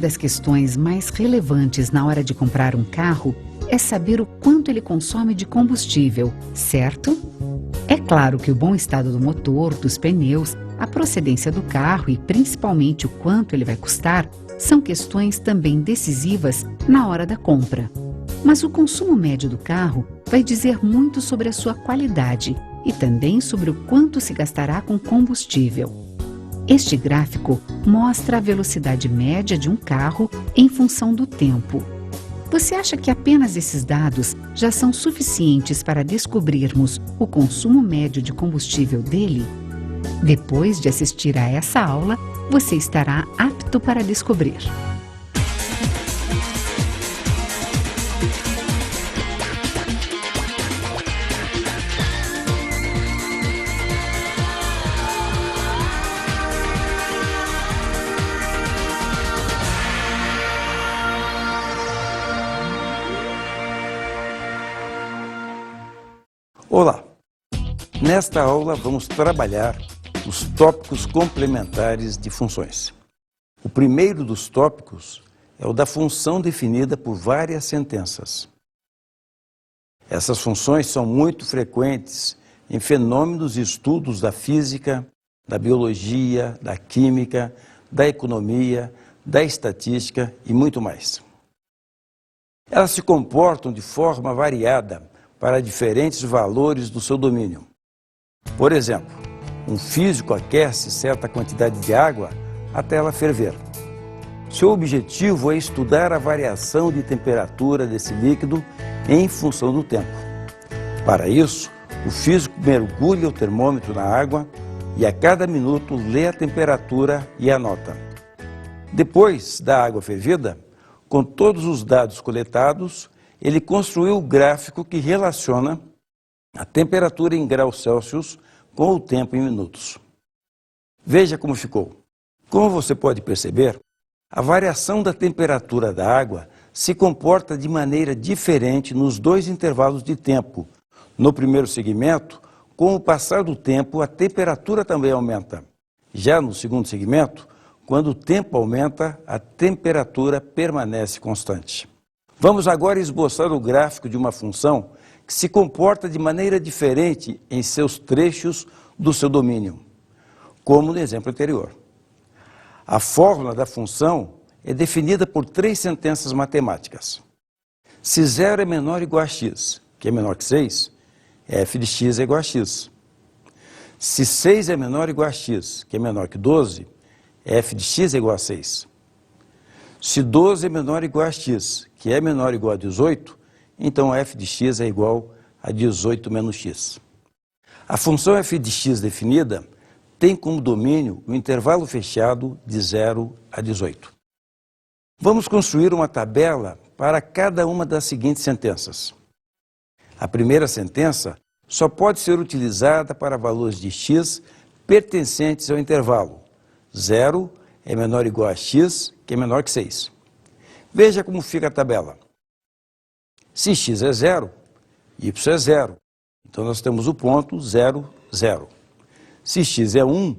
das questões mais relevantes na hora de comprar um carro é saber o quanto ele consome de combustível, certo? É claro que o bom estado do motor, dos pneus, a procedência do carro e principalmente o quanto ele vai custar são questões também decisivas na hora da compra. Mas o consumo médio do carro vai dizer muito sobre a sua qualidade e também sobre o quanto se gastará com combustível. Este gráfico mostra a velocidade média de um carro em função do tempo. Você acha que apenas esses dados já são suficientes para descobrirmos o consumo médio de combustível dele? Depois de assistir a essa aula, você estará apto para descobrir. Olá! Nesta aula vamos trabalhar os tópicos complementares de funções. O primeiro dos tópicos é o da função definida por várias sentenças. Essas funções são muito frequentes em fenômenos e estudos da física, da biologia, da química, da economia, da estatística e muito mais. Elas se comportam de forma variada para diferentes valores do seu domínio. Por exemplo, um físico aquece certa quantidade de água até ela ferver. Seu objetivo é estudar a variação de temperatura desse líquido em função do tempo. Para isso, o físico mergulha o termômetro na água e a cada minuto lê a temperatura e anota. Depois da água fervida, com todos os dados coletados, ele construiu o gráfico que relaciona a temperatura em graus Celsius com o tempo em minutos. Veja como ficou. Como você pode perceber, a variação da temperatura da água se comporta de maneira diferente nos dois intervalos de tempo. No primeiro segmento, com o passar do tempo, a temperatura também aumenta. Já no segundo segmento, quando o tempo aumenta, a temperatura permanece constante. Vamos agora esboçar o gráfico de uma função que se comporta de maneira diferente em seus trechos do seu domínio, como no exemplo anterior. A fórmula da função é definida por três sentenças matemáticas. Se 0 é menor ou igual a x, que é menor que 6, f de x é igual a x. Se 6 é menor ou igual a x, que é menor que 12, f de x é igual a 6. Se 12 é menor ou igual a x, que é menor ou igual a 18, então f de x é igual a 18 menos x. A função f de x definida tem como domínio o intervalo fechado de 0 a 18. Vamos construir uma tabela para cada uma das seguintes sentenças. A primeira sentença só pode ser utilizada para valores de x pertencentes ao intervalo 0 é menor ou igual a x, que é menor que 6. Veja como fica a tabela. Se x é 0, y é 0. Então nós temos o ponto 0, 0. Se x é 1,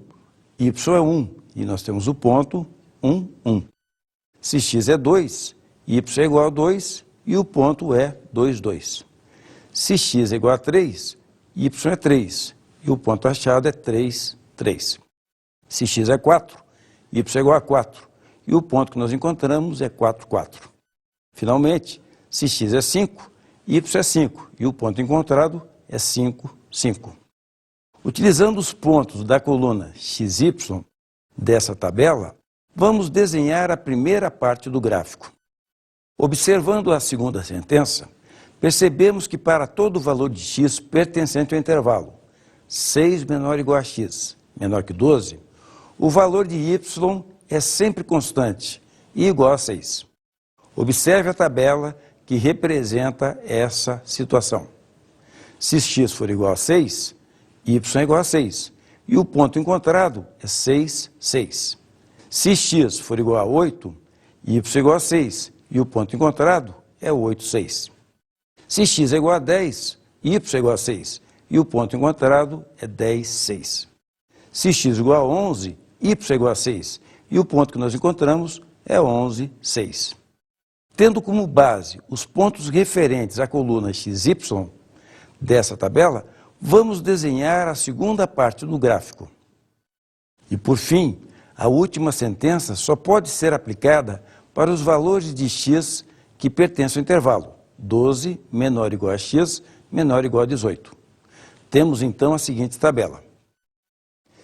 y é 1. E nós temos o ponto 1, 1. Se x é 2, y é igual a 2 e o ponto é 2, 2. Se x é igual a 3, y é 3 e o ponto achado é 3, 3. Se x é 4, y é igual a 4 e o ponto que nós encontramos é 4, 4. Finalmente, se x é 5, y é 5 e o ponto encontrado é 5, 5. Utilizando os pontos da coluna XY dessa tabela, vamos desenhar a primeira parte do gráfico. Observando a segunda sentença, percebemos que para todo valor de x pertencente ao intervalo 6 menor ou igual a x, menor que 12, o valor de y é sempre constante e igual a 6. Observe a tabela que representa essa situação. Se x for igual a 6, y é igual a 6 e o ponto encontrado é 6, 6. Se x for igual a 8, y é igual a 6 e o ponto encontrado é 8, 6. Se x é igual a 10, y é igual a 6 e o ponto encontrado é 10, 6. Se x é igual a 11, y é igual a 6 e o ponto que nós encontramos é 11, 6. Tendo como base os pontos referentes à coluna XY dessa tabela, vamos desenhar a segunda parte do gráfico. E, por fim, a última sentença só pode ser aplicada para os valores de x que pertencem ao intervalo 12 menor ou igual a x menor ou igual a 18. Temos, então, a seguinte tabela.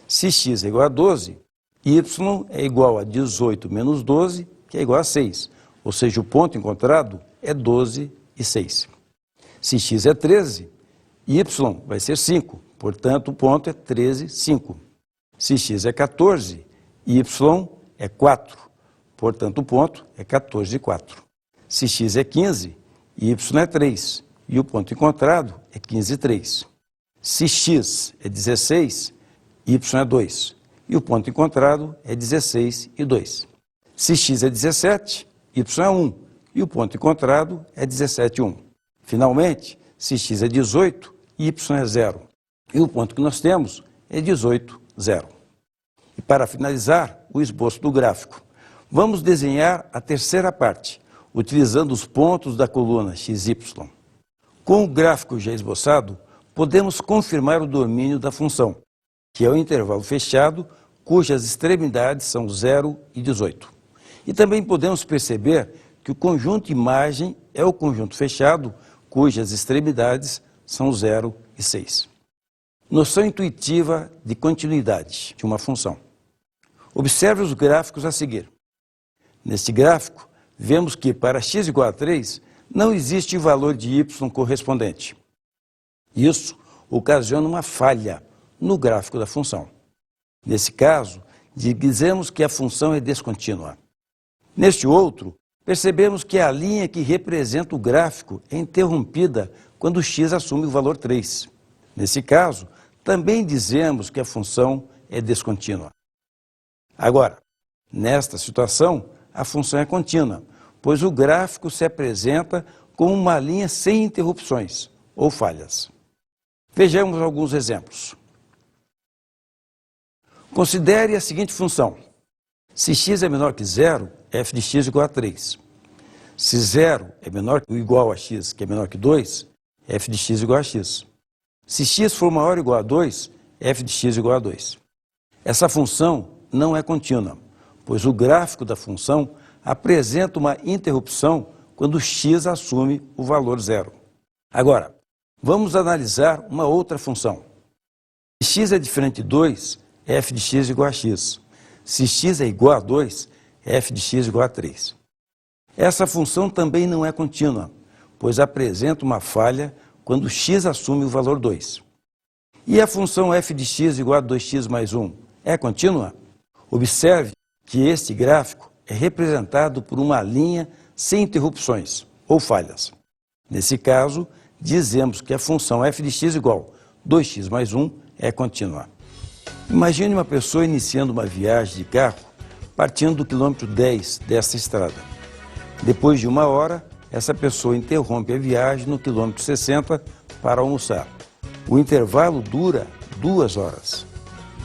Se x é igual a 12, y é igual a 18 menos 12, que é igual a 6. Ou seja, o ponto encontrado é 12 e 6. Se x é 13, y vai ser 5. Portanto, o ponto é 13, 5. Se x é 14, y é 4. Portanto, o ponto é 14, 4. Se x é 15, y é 3. E o ponto encontrado é 15, 3. Se x é 16, y é 2. E o ponto encontrado é 16 e 2. Se x é 17, y é 1. E o ponto encontrado é 17 e 1. Finalmente, se x é 18, y é 0. E o ponto que nós temos é 18, 0. E para finalizar o esboço do gráfico, vamos desenhar a terceira parte, utilizando os pontos da coluna XY. Com o gráfico já esboçado, podemos confirmar o domínio da função, que é o intervalo fechado, cujas extremidades são 0 e 18. E também podemos perceber que o conjunto imagem é o conjunto fechado, cujas extremidades são 0 e 6. Noção intuitiva de continuidade de uma função. Observe os gráficos a seguir. Neste gráfico, vemos que para x igual a 3, não existe valor de y correspondente. Isso ocasiona uma falha no gráfico da função. Nesse caso, dizemos que a função é descontínua. Neste outro, percebemos que a linha que representa o gráfico é interrompida quando x assume o valor 3. Nesse caso, também dizemos que a função é descontínua. Agora, nesta situação, a função é contínua, pois o gráfico se apresenta como uma linha sem interrupções ou falhas. Vejamos alguns exemplos. Considere a seguinte função. Se x é menor que 0, f de x igual a 3. Se 0 é menor ou igual a x, que é menor que 2, f de x igual a x. Se x for maior ou igual a 2, f de x igual a 2. Essa função não é contínua, pois o gráfico da função apresenta uma interrupção quando x assume o valor 0. Agora, vamos analisar uma outra função. Se x é diferente de 2, f de x igual a x. Se x é igual a 2, f de x igual a 3. Essa função também não é contínua, pois apresenta uma falha quando x assume o valor 2. E a função f de x igual a 2x mais 1 é contínua? Observe que este gráfico é representado por uma linha sem interrupções ou falhas. Nesse caso, dizemos que a função f de x igual a 2x mais 1 é contínua. Imagine uma pessoa iniciando uma viagem de carro partindo do quilômetro 10 desta estrada. Depois de 1 hora, essa pessoa interrompe a viagem no quilômetro 60 para almoçar. O intervalo dura 2 horas.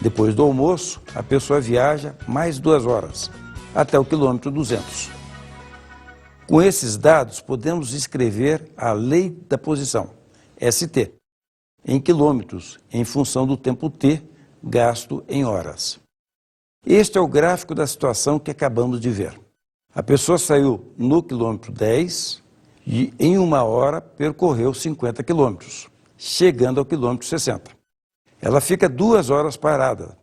Depois do almoço, a pessoa viaja mais 2 horas, até o quilômetro 200. Com esses dados, podemos escrever a lei da posição, ST, em quilômetros, em função do tempo t gasto em horas. Este é o gráfico da situação que acabamos de ver. A pessoa saiu no quilômetro 10 e em 1 hora percorreu 50 quilômetros, chegando ao quilômetro 60. Ela fica 2 horas parada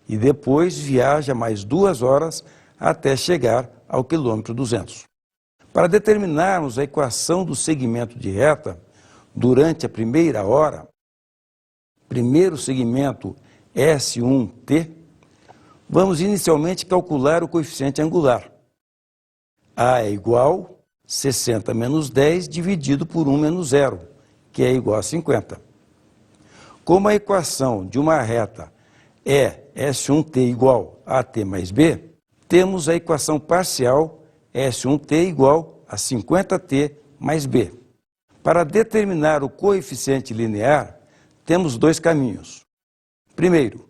e depois viaja mais 2 horas até chegar ao quilômetro 200. Para determinarmos a equação do segmento de reta durante a primeira hora, primeiro segmento S1t, vamos inicialmente calcular o coeficiente angular. A é igual a 60 menos 10 dividido por 1 menos 0, que é igual a 50. Como a equação de uma reta é S1t igual a t mais b, temos a equação parcial S1t igual a 50t mais b. Para determinar o coeficiente linear, temos 2 caminhos. Primeiro,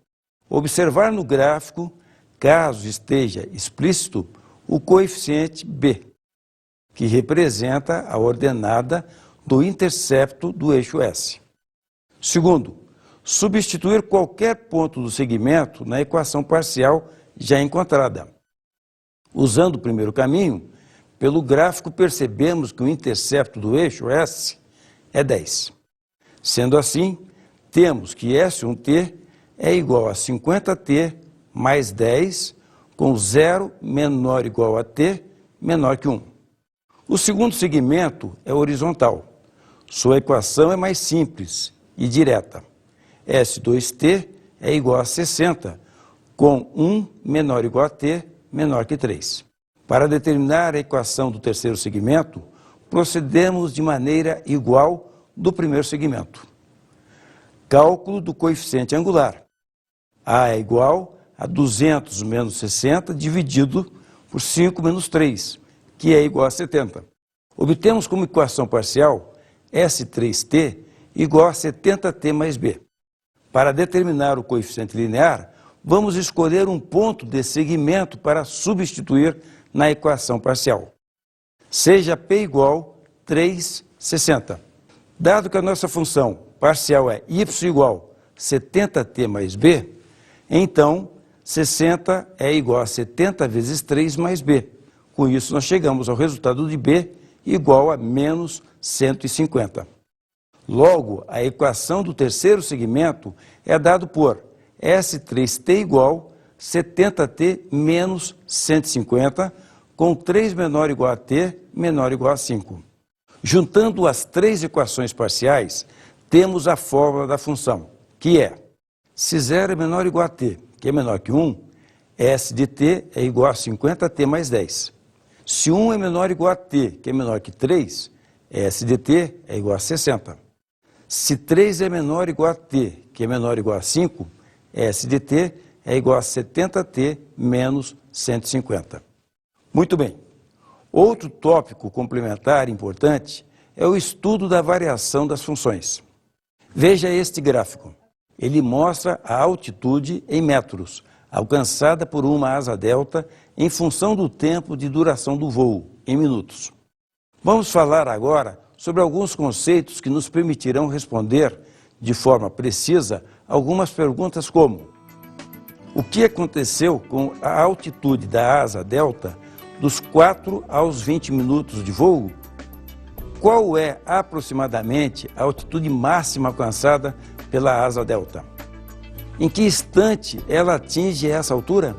observar no gráfico, caso esteja explícito, o coeficiente b, que representa a ordenada do intercepto do eixo S. Segundo, substituir qualquer ponto do segmento na equação parcial já encontrada. Usando o primeiro caminho, pelo gráfico percebemos que o intercepto do eixo S é 10. Sendo assim, temos que S1t é igual a 50t mais 10, com 0 menor ou igual a t menor que 1. O segundo segmento é horizontal. Sua equação é mais simples e direta. S2t é igual a 60, com 1 menor ou igual a t menor que 3. Para determinar a equação do terceiro segmento, procedemos de maneira igual do primeiro segmento. Cálculo do coeficiente angular. A é igual a 200 menos 60 dividido por 5 menos 3, que é igual a 70. Obtemos como equação parcial S3t igual a 70t mais b. Para determinar o coeficiente linear, vamos escolher um ponto de segmento para substituir na equação parcial. Seja p igual a 3,60. Dado que a nossa função parcial é y igual a 70t mais b, então 60 é igual a 70 vezes 3 mais b. Com isso, nós chegamos ao resultado de b igual a menos 150. Logo, a equação do terceiro segmento é dado por S3t igual a 70t menos 150, com 3 menor ou igual a t menor ou igual a 5. Juntando as três equações parciais, temos a fórmula da função, que é: se 0 é menor ou igual a t, que é menor que 1, S de t é igual a 50t mais 10. Se 1 é menor ou igual a t, que é menor que 3, S de t é igual a 60. Se 3 é menor ou igual a t, que é menor ou igual a 5, S de t é igual a 70t menos 150. Muito bem. Outro tópico complementar importante é o estudo da variação das funções. Veja este gráfico. Ele mostra a altitude em metros, alcançada por uma asa delta em função do tempo de duração do voo, em minutos. Vamos falar agora sobre alguns conceitos que nos permitirão responder de forma precisa algumas perguntas como: o que aconteceu com a altitude da asa delta dos 4 aos 20 minutos de voo? Qual é aproximadamente a altitude máxima alcançada pela asa delta? Em que instante ela atinge essa altura?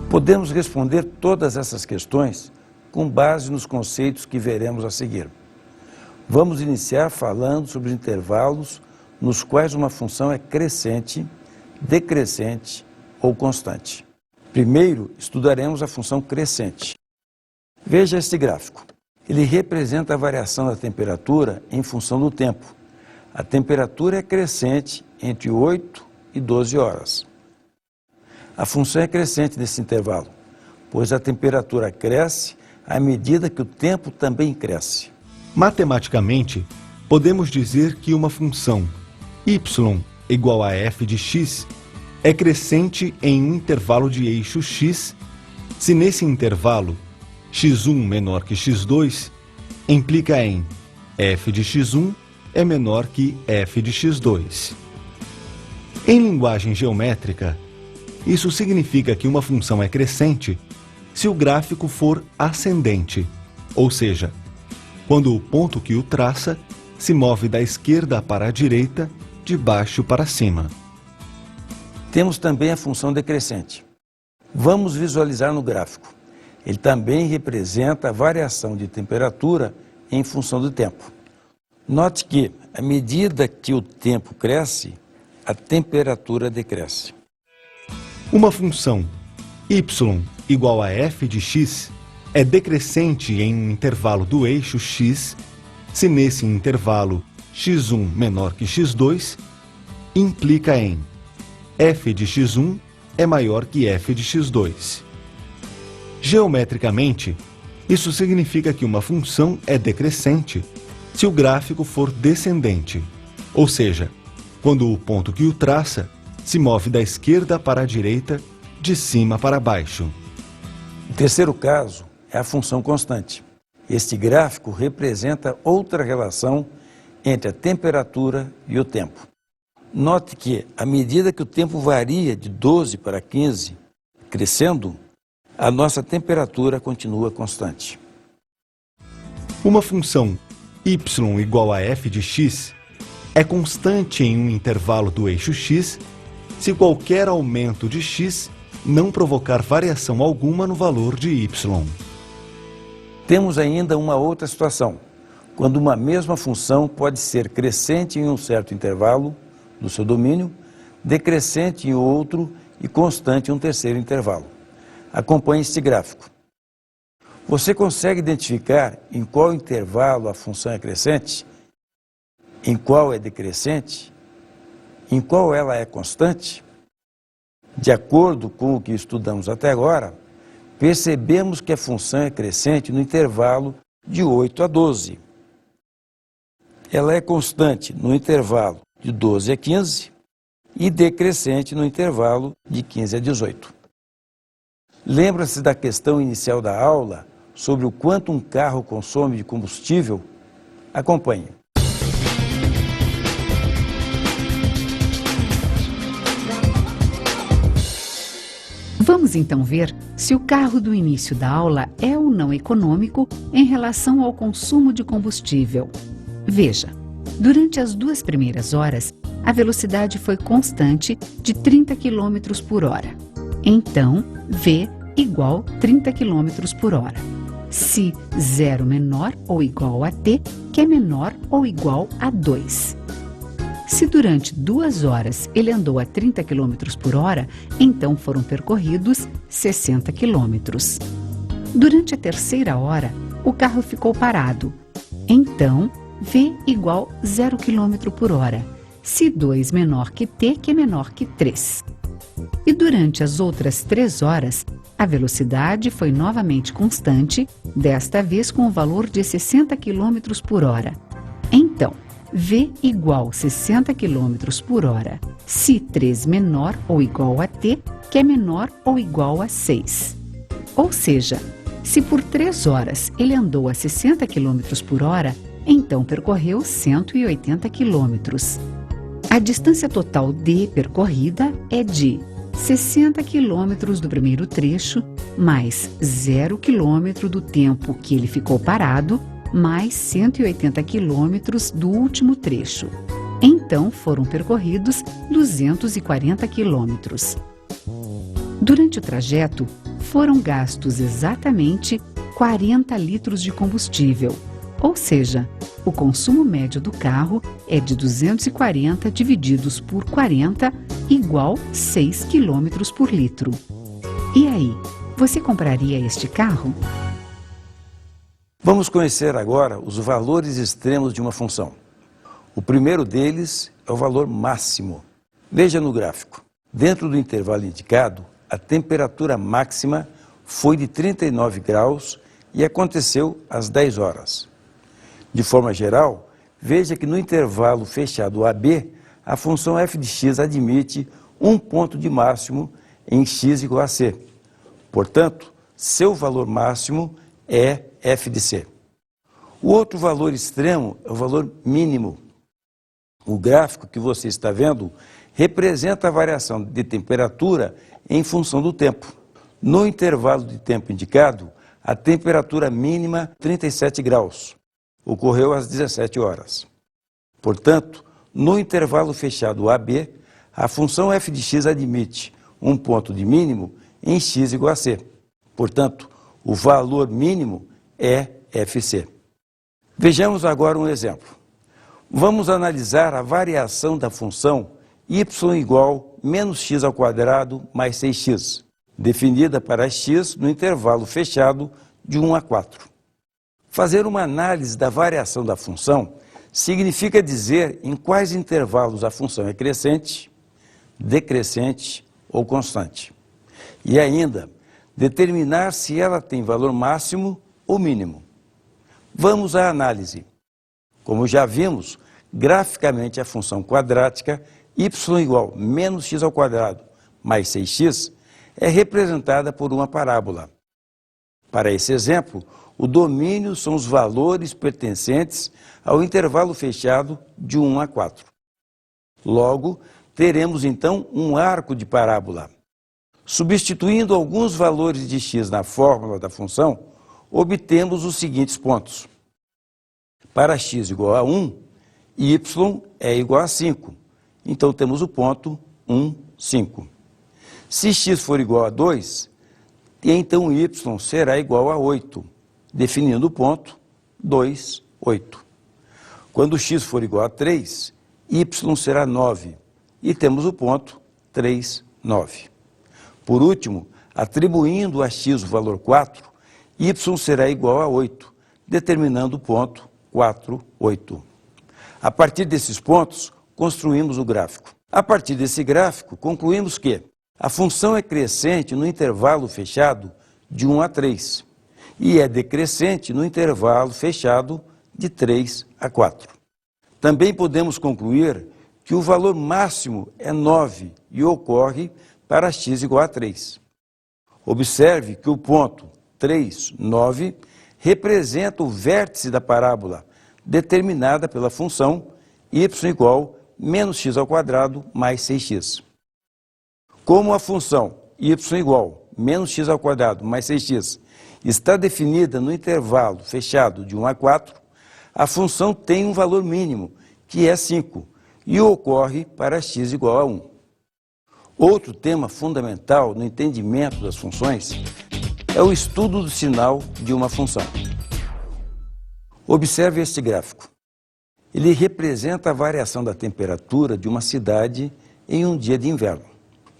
Podemos responder todas essas questões com base nos conceitos que veremos a seguir. Vamos iniciar falando sobre os intervalos nos quais uma função é crescente, decrescente ou constante. Primeiro, estudaremos a função crescente. Veja este gráfico. Ele representa a variação da temperatura em função do tempo. A temperatura é crescente entre 8 e 12 horas. A função é crescente nesse intervalo, pois a temperatura cresce à medida que o tempo também cresce. Matematicamente, podemos dizer que uma função y igual a f de x é crescente em um intervalo de eixo x, se nesse intervalo x1 menor que x2 implica em f de x1 é menor que f de x2. Em linguagem geométrica, isso significa que uma função é crescente se o gráfico for ascendente, ou seja, quando o ponto que o traça se move da esquerda para a direita, de baixo para cima. Temos também a função decrescente. Vamos visualizar no gráfico. Ele também representa a variação de temperatura em função do tempo. Note que, à medida que o tempo cresce, a temperatura decresce. Uma função y igual a f de x é decrescente em um intervalo do eixo x, se nesse intervalo x1 menor que x2 implica em f de x1 é maior que f de x2. Geometricamente, isso significa que uma função é decrescente se o gráfico for descendente, ou seja, quando o ponto que o traça se move da esquerda para a direita, de cima para baixo. O terceiro caso é a função constante. Este gráfico representa outra relação entre a temperatura e o tempo. Note que, à medida que o tempo varia de 12 para 15, crescendo, a nossa temperatura continua constante. Uma função y igual a f de x é constante em um intervalo do eixo x se qualquer aumento de x não provocar variação alguma no valor de y. Temos ainda uma outra situação, quando uma mesma função pode ser crescente em um certo intervalo do seu domínio, decrescente em outro e constante em um terceiro intervalo. Acompanhe este gráfico. Você consegue identificar em qual intervalo a função é crescente, em qual é decrescente, em qual ela é constante? De acordo com o que estudamos até agora, percebemos que a função é crescente no intervalo de 8 a 12. Ela é constante no intervalo de 12 a 15 e decrescente no intervalo de 15 a 18. Lembra-se da questão inicial da aula sobre o quanto um carro consome de combustível? Acompanhe. Vamos então ver se o carro do início da aula é ou não econômico em relação ao consumo de combustível. Veja, durante as 2 primeiras horas, a velocidade foi constante de 30 km por hora. Então, V igual 30 km por hora. Se 0 menor ou igual a T, que é menor ou igual a 2. Se durante 2 horas ele andou a 30 km por hora, então foram percorridos 60 km. Durante a terceira hora, o carro ficou parado. Então, V igual 0 km por hora, se 2 menor que T, que é menor que 3. E durante as outras 3 horas, a velocidade foi novamente constante, desta vez com o valor de 60 km por hora. Então, V igual 60 km por hora, se 3 menor ou igual a T, que é menor ou igual a 6. Ou seja, se por 3 horas ele andou a 60 km por hora, então percorreu 180 km. A distância total D percorrida é de 60 km do primeiro trecho, mais 0 km do tempo que ele ficou parado, mais 180 km do último trecho. Então foram percorridos 240 km. Durante o trajeto, foram gastos exatamente 40 litros de combustível, ou seja, o consumo médio do carro é de 240 divididos por 40, igual 6 km por litro. E aí, você compraria este carro? Vamos conhecer agora os valores extremos de uma função. O primeiro deles é o valor máximo. Veja no gráfico. Dentro do intervalo indicado, a temperatura máxima foi de 39 graus e aconteceu às 10 horas. De forma geral, veja que no intervalo fechado AB, a função f de x admite um ponto de máximo em x igual a c. Portanto, seu valor máximo é f de c. O outro valor extremo é o valor mínimo. O gráfico que você está vendo representa a variação de temperatura em função do tempo. No intervalo de tempo indicado, a temperatura mínima 37 graus. Ocorreu às 17 horas. Portanto, no intervalo fechado AB, a função f de x admite um ponto de mínimo em x igual a c. Portanto, o valor mínimo é fc. Vejamos agora um exemplo. Vamos analisar a variação da função y igual menos x ao quadrado mais 6x, definida para x no intervalo fechado de 1 a 4. Fazer uma análise da variação da função significa dizer em quais intervalos a função é crescente, decrescente ou constante. E ainda, determinar se ela tem valor máximo ou mínimo. Vamos à análise. Como já vimos, graficamente a função quadrática y igual menos x ao quadrado mais 6x é representada por uma parábola. Para esse exemplo, o domínio são os valores pertencentes ao intervalo fechado de 1 a 4. Logo, teremos então um arco de parábola. Substituindo alguns valores de x na fórmula da função, obtemos os seguintes pontos. Para x igual a 1, y é igual a 5. Então temos o ponto 1, 5. Se x for igual a 2, então y será igual a 8, definindo o ponto 2, 8. Quando x for igual a 3, y será 9, e temos o ponto 3, 9. Por último, atribuindo a x o valor 4, y será igual a 8, determinando o ponto 4, 8. A partir desses pontos, construímos o gráfico. A partir desse gráfico, concluímos que a função é crescente no intervalo fechado de 1 a 3 e é decrescente no intervalo fechado de 3 a 4. Também podemos concluir que o valor máximo é 9 e ocorre para x igual a 3. Observe que o ponto 3, 9 representa o vértice da parábola determinada pela função y igual menos x ao quadrado mais 6x. Como a função y igual menos x ao quadrado mais 6x está definida no intervalo fechado de 1 a 4, a função tem um valor mínimo, que é 5, e ocorre para x igual a 1. Outro tema fundamental no entendimento das funções é o estudo do sinal de uma função. Observe este gráfico. Ele representa a variação da temperatura de uma cidade em um dia de inverno.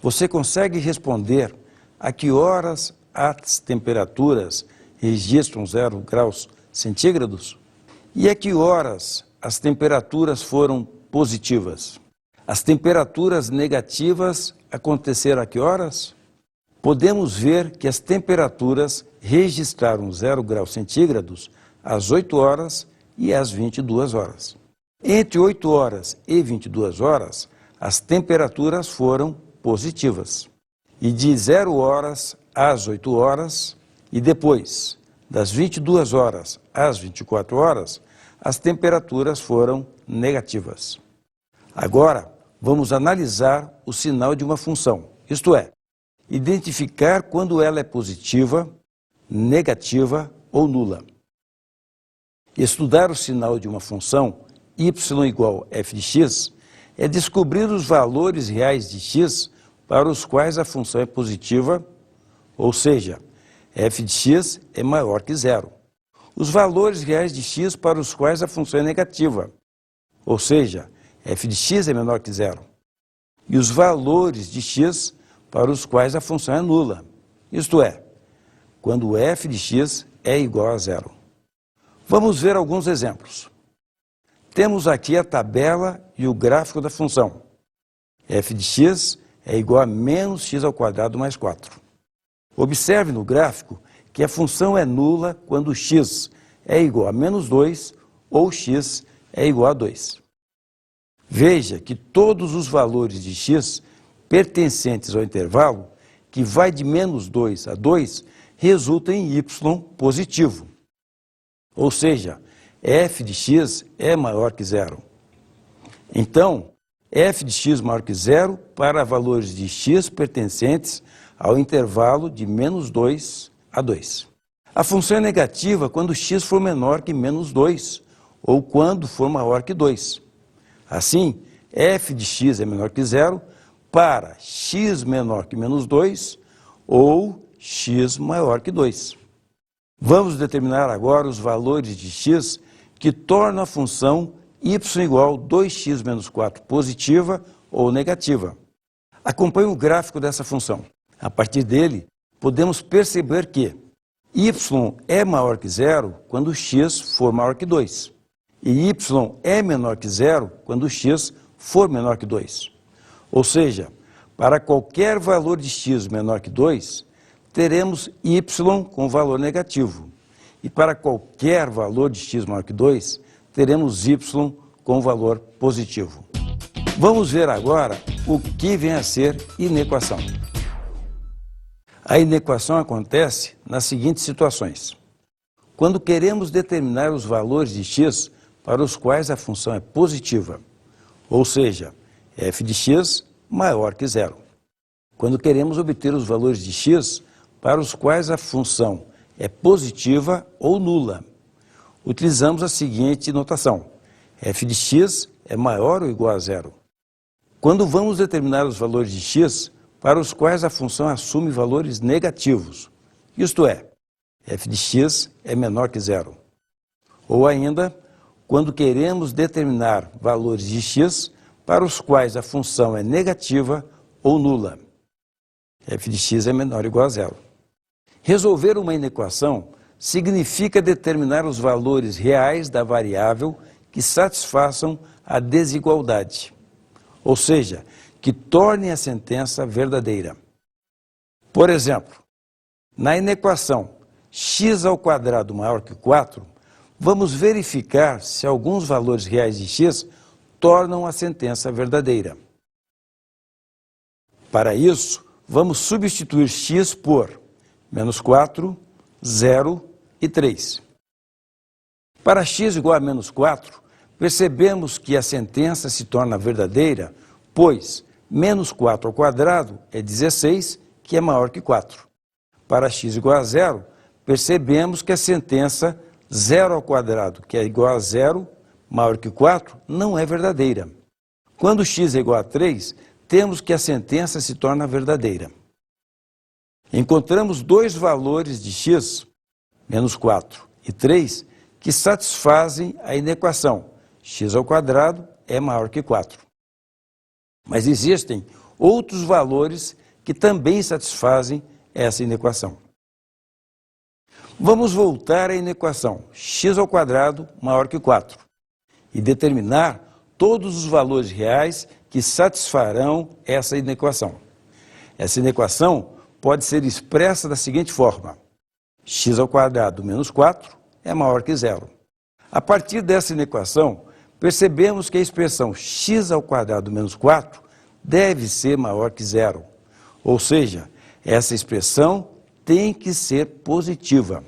Você consegue responder a que horas as temperaturas registram 0 graus centígrados? E a que horas as temperaturas foram positivas? As temperaturas negativas aconteceram a que horas? Podemos ver que as temperaturas registraram 0 graus centígrados às 8 horas e às 22 horas. Entre 8 horas e 22 horas, as temperaturas foram positivas. E de 0 horas às 8 horas, e depois, das 22 horas às 24 horas, as temperaturas foram negativas. Agora, vamos analisar o sinal de uma função, isto é, identificar quando ela é positiva, negativa ou nula. Estudar o sinal de uma função y igual a f de x é descobrir os valores reais de x para os quais a função é positiva, ou seja, f de x é maior que zero. Os valores reais de x para os quais a função é negativa, ou seja, f de x é menor que zero. E os valores de x para os quais a função é nula, isto é, quando f de x é igual a zero. Vamos ver alguns exemplos. Temos aqui a tabela e o gráfico da função. F de x é igual a menos x ao quadrado mais 4. Observe no gráfico que a função é nula quando x é igual a menos 2 ou x é igual a 2. Veja que todos os valores de x pertencentes ao intervalo, que vai de menos 2 a 2, resultam em y positivo. Ou seja, f de x é maior que zero. Então, f de x maior que zero para valores de x pertencentes ao intervalo de menos 2 a 2. A função é negativa quando x for menor que menos 2 ou quando for maior que 2. Assim, f de x é menor que zero para x menor que menos 2 ou x maior que 2. Vamos determinar agora os valores de x que tornam a função y igual a 2x menos 4 positiva ou negativa. Acompanhe o gráfico dessa função. A partir dele, podemos perceber que y é maior que zero quando x for maior que 2. E y é menor que zero quando x for menor que 2. Ou seja, para qualquer valor de x menor que 2, teremos y com valor negativo. E para qualquer valor de x maior que 2, teremos y com valor positivo. Vamos ver agora o que vem a ser inequação. A inequação acontece nas seguintes situações. Quando queremos determinar os valores de x para os quais a função é positiva, ou seja, f de x maior que zero. Quando queremos obter os valores de x para os quais a função é positiva ou nula, utilizamos a seguinte notação: f de x é maior ou igual a zero. Quando vamos determinar os valores de x para os quais a função assume valores negativos, isto é, f de x é menor que zero. Ou ainda, quando queremos determinar valores de x para os quais a função é negativa ou nula, f de x é menor ou igual a zero. Resolver uma inequação significa determinar os valores reais da variável que satisfaçam a desigualdade, ou seja, que tornem a sentença verdadeira. Por exemplo, na inequação x² maior que 4, vamos verificar se alguns valores reais de x tornam a sentença verdadeira. Para isso, vamos substituir x por -4, 0 e 3. Para x igual a -4, percebemos que a sentença se torna verdadeira, pois -4² é 16, que é maior que 4. Para x igual a 0, percebemos que a sentença 0², que é igual a 0, maior que 4, não é verdadeira. Quando x é igual a 3, temos que a sentença se torna verdadeira. Encontramos dois valores de x, -4 e 3, que satisfazem a inequação x² é maior que 4. Mas existem outros valores que também satisfazem essa inequação. Vamos voltar à inequação x² maior que 4 e determinar todos os valores reais que satisfarão essa inequação. Essa inequação pode ser expressa da seguinte forma: x² menos 4 é maior que zero. A partir dessa inequação, percebemos que a expressão x² menos 4 deve ser maior que zero. Ou seja, essa expressão tem que ser positiva.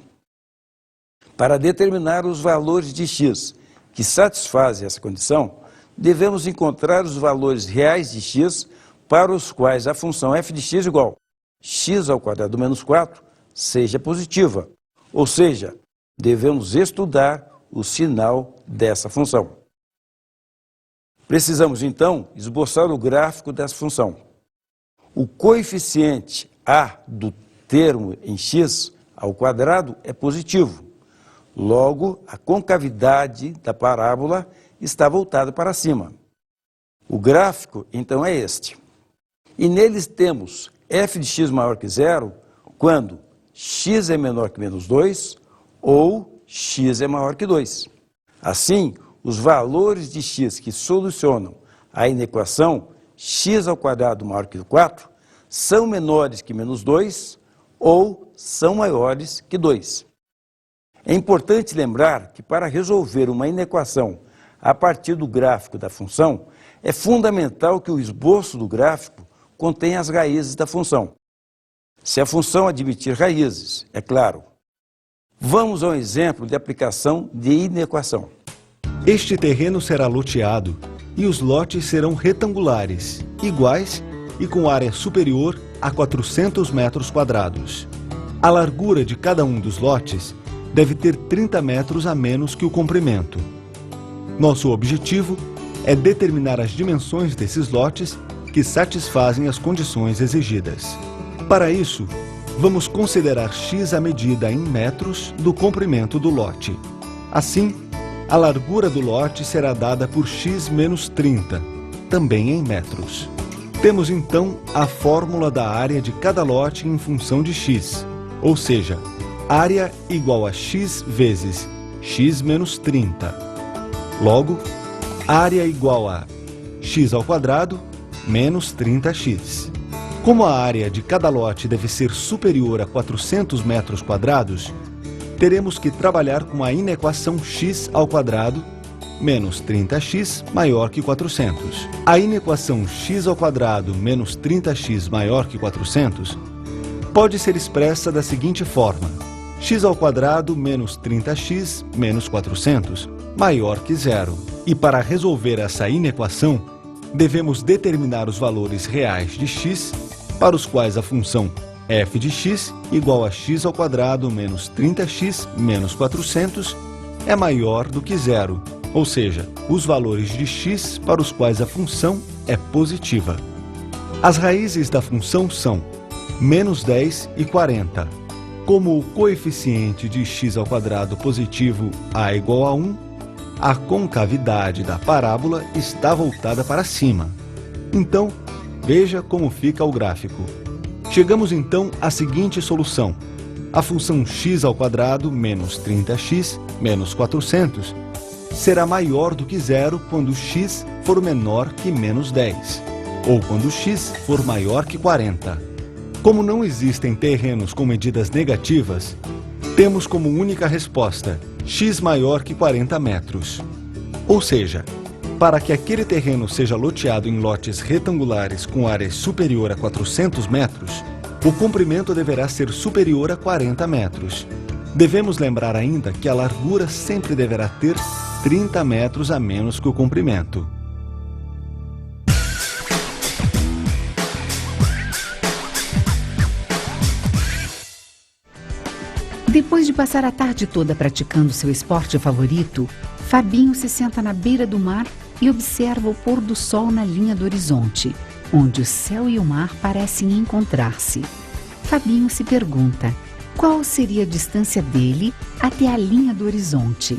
Para determinar os valores de x que satisfazem essa condição, devemos encontrar os valores reais de x para os quais a função f de x igual x² menos 4 seja positiva. Ou seja, devemos estudar o sinal dessa função. Precisamos, então, esboçar o gráfico dessa função. O coeficiente a do termo em x² é positivo. Logo, a concavidade da parábola está voltada para cima. O gráfico, então, é este. E neles temos f de x maior que zero quando x é menor que -2 ou x é maior que 2. Assim, os valores de x que solucionam a inequação x² maior que 4 são menores que -2 ou são maiores que 2. É importante lembrar que para resolver uma inequação a partir do gráfico da função, é fundamental que o esboço do gráfico contenha as raízes da função. Se a função admitir raízes, é claro. Vamos a um exemplo de aplicação de inequação. Este terreno será loteado e os lotes serão retangulares, iguais e com área superior a 400 metros quadrados. A largura de cada um dos lotes deve ter 30 metros a menos que o comprimento. Nosso objetivo é determinar as dimensões desses lotes que satisfazem as condições exigidas. Para isso, vamos considerar x a medida em metros do comprimento do lote. Assim, a largura do lote será dada por x menos 30, também em metros. Temos então a fórmula da área de cada lote em função de x, ou seja, área igual a x vezes x menos 30. Logo, área igual a x² menos 30x. Como a área de cada lote deve ser superior a 400 metros quadrados, teremos que trabalhar com a inequação x² menos 30x maior que 400. A inequação x² menos 30x maior que 400 pode ser expressa da seguinte forma: x² menos 30x menos 400 maior que zero. E para resolver essa inequação, devemos determinar os valores reais de x, para os quais a função f de x igual a x² menos 30x menos 400 é maior do que zero, ou seja, os valores de x para os quais a função é positiva. As raízes da função são menos 10 e 40. Como o coeficiente de x² positivo a igual a 1, a concavidade da parábola está voltada para cima. Então, veja como fica o gráfico. Chegamos então à seguinte solução. A função x² menos 30x menos 400 será maior do que zero quando x for menor que menos 10, ou quando x for maior que 40. Como não existem terrenos com medidas negativas, temos como única resposta x maior que 40 metros. Ou seja, para que aquele terreno seja loteado em lotes retangulares com área superior a 400 metros, o comprimento deverá ser superior a 40 metros. Devemos lembrar ainda que a largura sempre deverá ter 30 metros a menos que o comprimento. Depois de passar a tarde toda praticando seu esporte favorito, Fabinho se senta na beira do mar e observa o pôr do sol na linha do horizonte, onde o céu e o mar parecem encontrar-se. Fabinho se pergunta qual seria a distância dele até a linha do horizonte.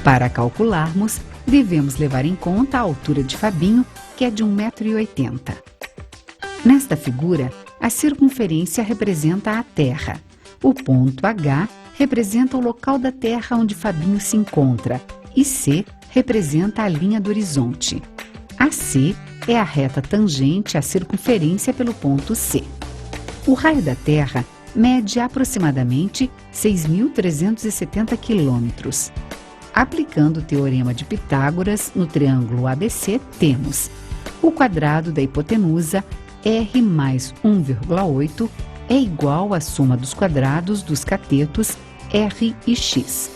Para calcularmos, devemos levar em conta a altura de Fabinho, que é de 1,80 m. Nesta figura, a circunferência representa a Terra. O ponto H representa o local da Terra onde Fabinho se encontra e C representa a linha do horizonte. AC é a reta tangente à circunferência pelo ponto C. O raio da Terra mede aproximadamente 6.370 quilômetros. Aplicando o teorema de Pitágoras no triângulo ABC, temos o quadrado da hipotenusa R mais 1,8 é igual à soma dos quadrados dos catetos R e X.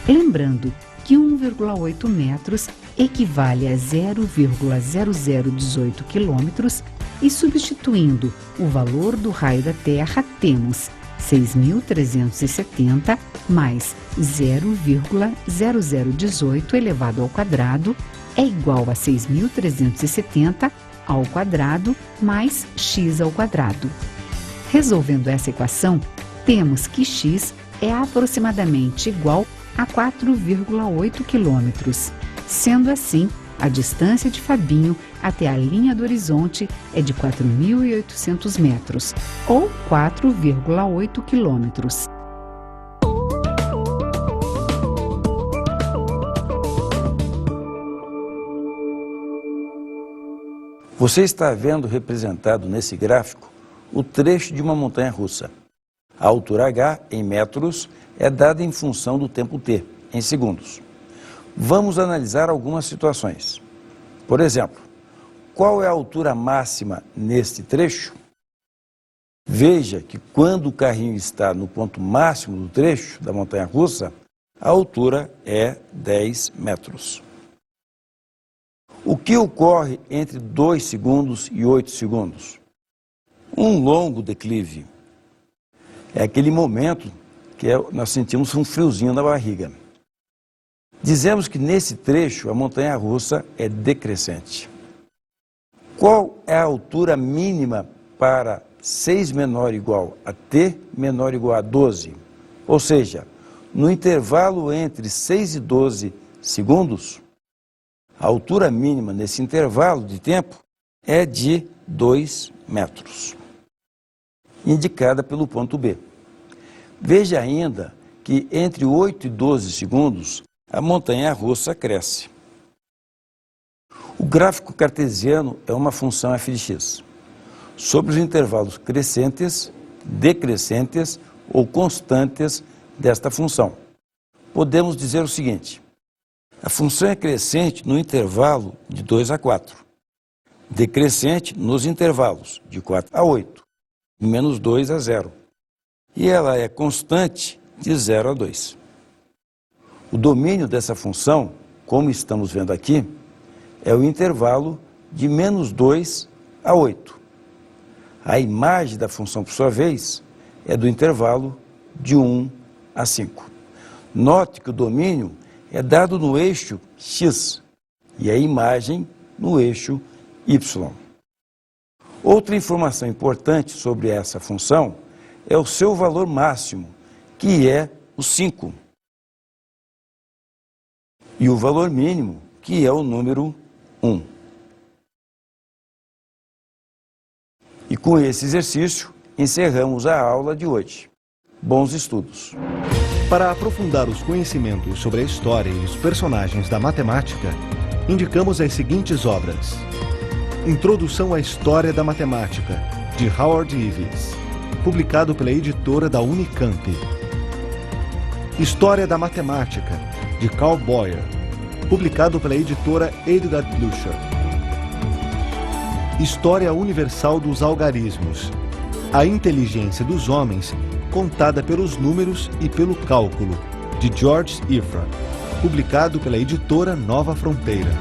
Lembrando que 1,8 metros equivale a 0,0018 quilômetros e substituindo o valor do raio da Terra, temos 6.370 mais 0,0018 elevado ao quadrado é igual a 6.370 ao quadrado mais x ao quadrado. Resolvendo essa equação, temos que x é aproximadamente igual a 4,8 quilômetros. Sendo assim, a distância de Fabinho até a linha do horizonte é de 4.800 metros, ou 4,8 quilômetros. Você está vendo representado nesse gráfico o trecho de uma montanha-russa. A altura h, em metros, é dada em função do tempo t, em segundos. Vamos analisar algumas situações. Por exemplo, qual é a altura máxima neste trecho? Veja que quando o carrinho está no ponto máximo do trecho da montanha-russa, a altura é 10 metros. O que ocorre entre 2 segundos e 8 segundos? Um longo declive. É aquele momento que nós sentimos um friozinho na barriga. Dizemos que nesse trecho a montanha-russa é decrescente. Qual é a altura mínima para 6 menor ou igual a t menor ou igual a 12? Ou seja, no intervalo entre 6 e 12 segundos, a altura mínima nesse intervalo de tempo é de 2 metros, indicada pelo ponto B. Veja ainda que entre 8 e 12 segundos, a montanha-russa cresce. O gráfico cartesiano é uma função f de x. Sobre os intervalos crescentes, decrescentes ou constantes desta função, podemos dizer o seguinte: a função é crescente no intervalo de 2 a 4, decrescente nos intervalos de 4 a 8 menos 2 a 0. E ela é constante de 0 a 2. O domínio dessa função, como estamos vendo aqui, é o intervalo de menos 2 a 8. A imagem da função, por sua vez, é do intervalo de 1 a 5. Note que o domínio é dado no eixo x e a imagem no eixo y. Outra informação importante sobre essa função é o seu valor máximo, que é o 5. E o valor mínimo, que é o número 1. E com esse exercício, encerramos a aula de hoje. Bons estudos! Para aprofundar os conhecimentos sobre a história e os personagens da matemática, indicamos as seguintes obras. Introdução à História da Matemática, de Howard Ives, publicado pela editora da Unicamp. História da Matemática, de Carl Boyer, publicado pela editora Edgar Blucher. História Universal dos Algarismos, a inteligência dos homens contada pelos números e pelo cálculo, de George Ifrah, publicado pela editora Nova Fronteira.